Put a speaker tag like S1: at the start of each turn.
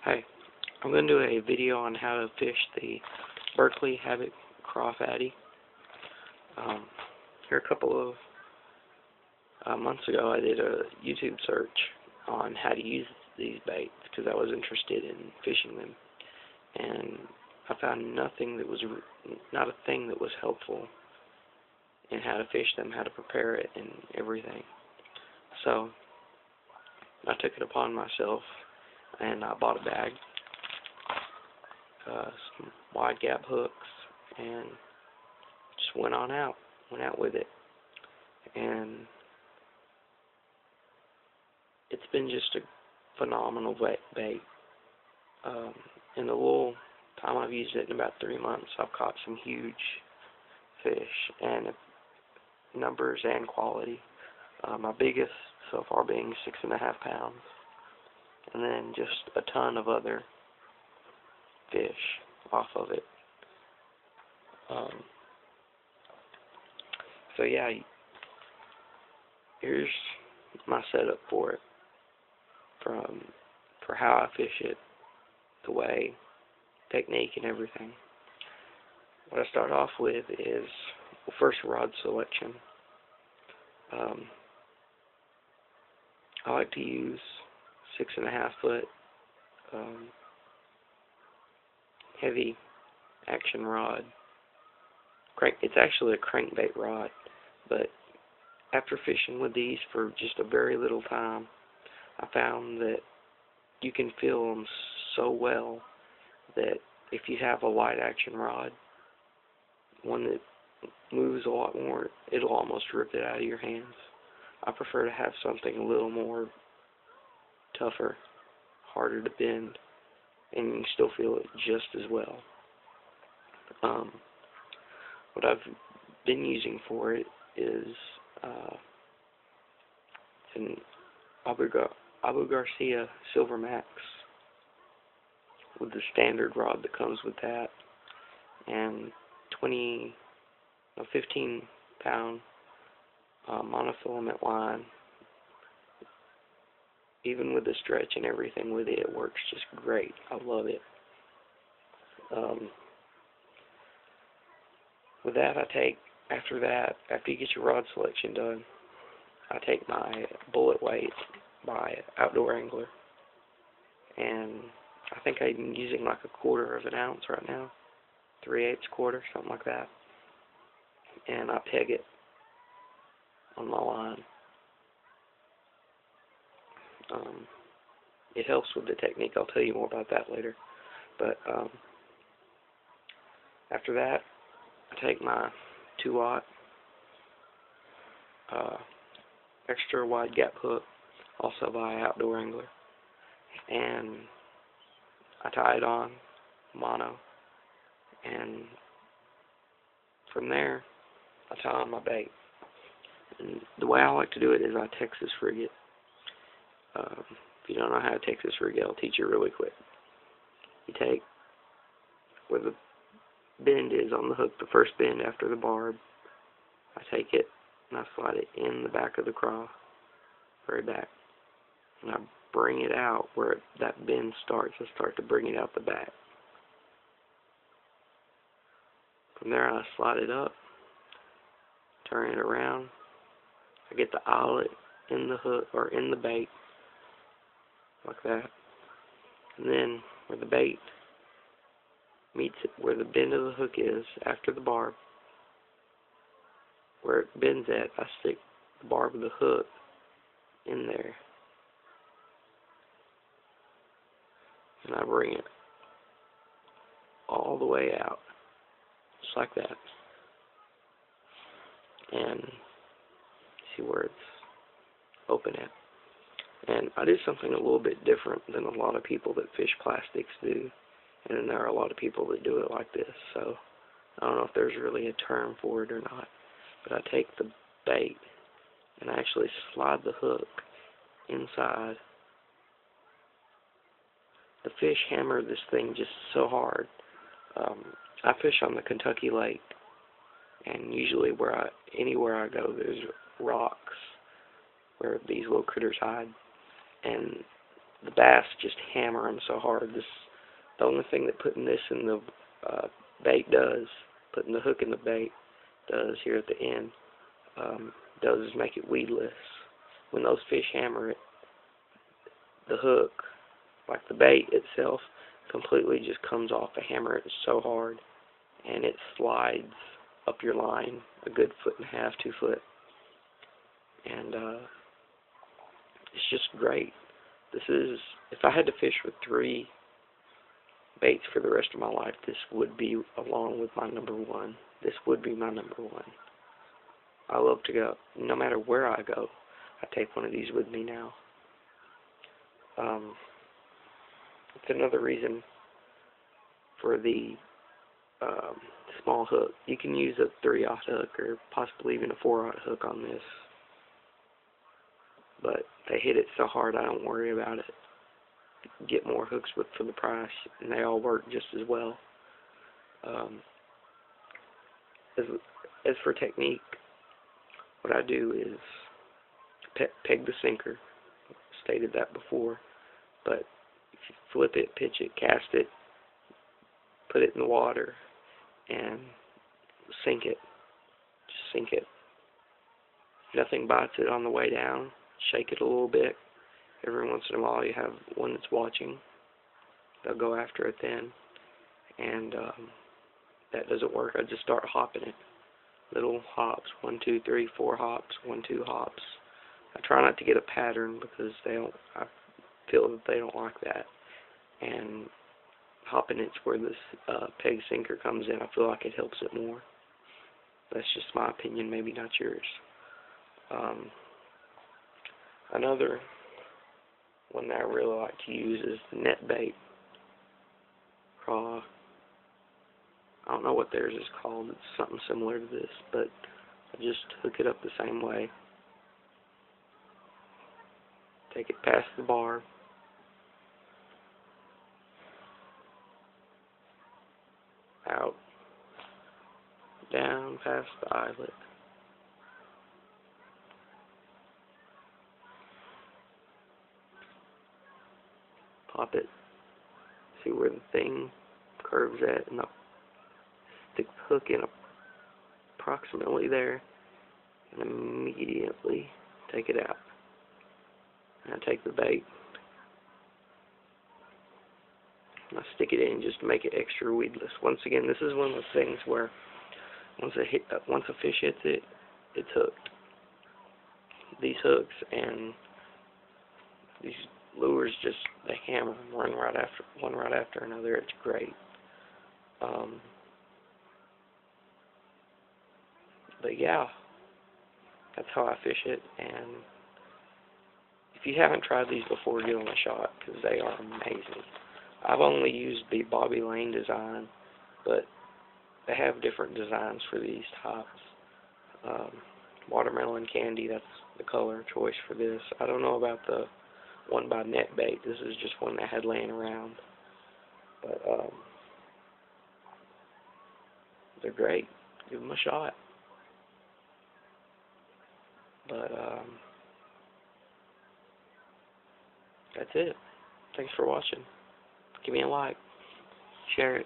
S1: Hi, I'm going to do a video on how to fish the Berkley Havoc Craw fatty. Here a couple of months ago I did a YouTube search on how to use these baits because I was interested in fishing them, and I found nothing that was, not a thing that was helpful in how to fish them, how to prepare it, and everything. So I took it upon myself and I bought a bag, some wide gap hooks, and just went out with it. And it's been just a phenomenal bait. In the little time I've used it, in about 3 months, I've caught some huge fish, and numbers and quality. My biggest so far being 6.5 pounds, and then just a ton of other fish off of it. So yeah, here's my setup for it, for how I fish it, the way, technique, and everything. What I start off with is, well, first, rod selection. I like to use 6.5 foot heavy action rod. It's actually a crankbait rod, but after fishing with these for just a very little time, I found that you can feel them so well that if you have a light action rod, one that moves a lot more, it'll almost rip it out of your hands. I prefer to have something a little more tougher, harder to bend, and you can still feel it just as well. What I've been using for it is an Abu Garcia Silver Max with the standard rod that comes with that, and 15 pound monofilament line. Even with the stretch and everything with it, it works just great. I love it. With that, after you get your rod selection done, I take my bullet weight by Outdoor Angler, and I think I'm using like 1/4 of an ounce right now, 3/8 quarter, something like that, and I peg it on my line. It helps with the technique. I'll tell you more about that later. But after that, I take my 2/0 extra wide gap hook, also by Outdoor Angler, and I tie it on mono, and from there I tie on my bait. And the way I like to do it is I Texas rig it. If you don't know how to Texas rig it, I'll teach you really quick. You take where the bend is on the hook, the first bend after the barb, I take it and I slide it in the back of the craw, very back, and I bring it out where that bend starts. I start to bring it out the back. From there I slide it up, turn it around, I get the eyelet in the hook, or in the bait, like that, and then where the bait meets it, where the bend of the hook is after the barb, where it bends at, I stick the barb of the hook in there, and I bring it all the way out, just like that, and see where it's open at. And I do something a little bit different than a lot of people that fish plastics do, and then there are a lot of people that do it like this, so I don't know if there's really a term for it or not, but I take the bait and I actually slide the hook inside. The fish hammer this thing just so hard. I fish on the Kentucky Lake, and usually anywhere I go, there's rocks where these little critters hide, and the bass just hammer them so hard. The only thing that putting this in the bait does, putting the hook in the bait does here at the end, does is make it weedless. When those fish hammer it, the hook, like the bait itself, completely just comes off. They hammer it so hard, and it slides up your line a good 1.5 feet, 2 foot, and it's just great. This is, if I had to fish with 3 baits for the rest of my life, this would be, along with my number 1. This would be my number 1. I love to go, no matter where I go, I take one of these with me now. It's another reason for the small hook. You can use a 3/0 hook or possibly even a 4/0 hook on this, but they hit it so hard I don't worry about it. Get more hooks for the price, and they all work just as well. As for technique, what I do is peg the sinker. Stated that before, but if you flip it, pitch it, cast it, put it in the water, and sink it. Just sink it. If nothing bites it on the way down, shake it a little bit. Every once in a while you have one that's watching. They'll go after it then. And that doesn't work. I just start hopping it. Little hops. 1, 2, 3, 4 hops. 1, 2 hops. I try not to get a pattern because I feel that they don't like that. And hopping it's where this peg sinker comes in. I feel like it helps it more. That's just my opinion, maybe not yours. Another one that I really like to use is the net bait craw. I don't know what theirs is called. It's something similar to this, but I just hook it up the same way. Take it past the bar. Out. Down past the eyelet. Pop it. See where the thing curves at, and I'll stick the hook in approximately there, and immediately take it out. And I take the bait, and I stick it in just to make it extra weedless. Once again, this is one of those things where once a fish hits it, it's hooked. These hooks and these lures just, they hammer them, one right after another. It's great. But yeah, that's how I fish it. And if you haven't tried these before, give them a shot because they are amazing. I've only used the Bobby Lane design, but they have different designs for these tops. Watermelon candy, that's the color choice for this. I don't know about the one by NetBait. This is just one I had laying around. But they're great. Give them a shot. But that's it. Thanks for watching. Give me a like. Share it.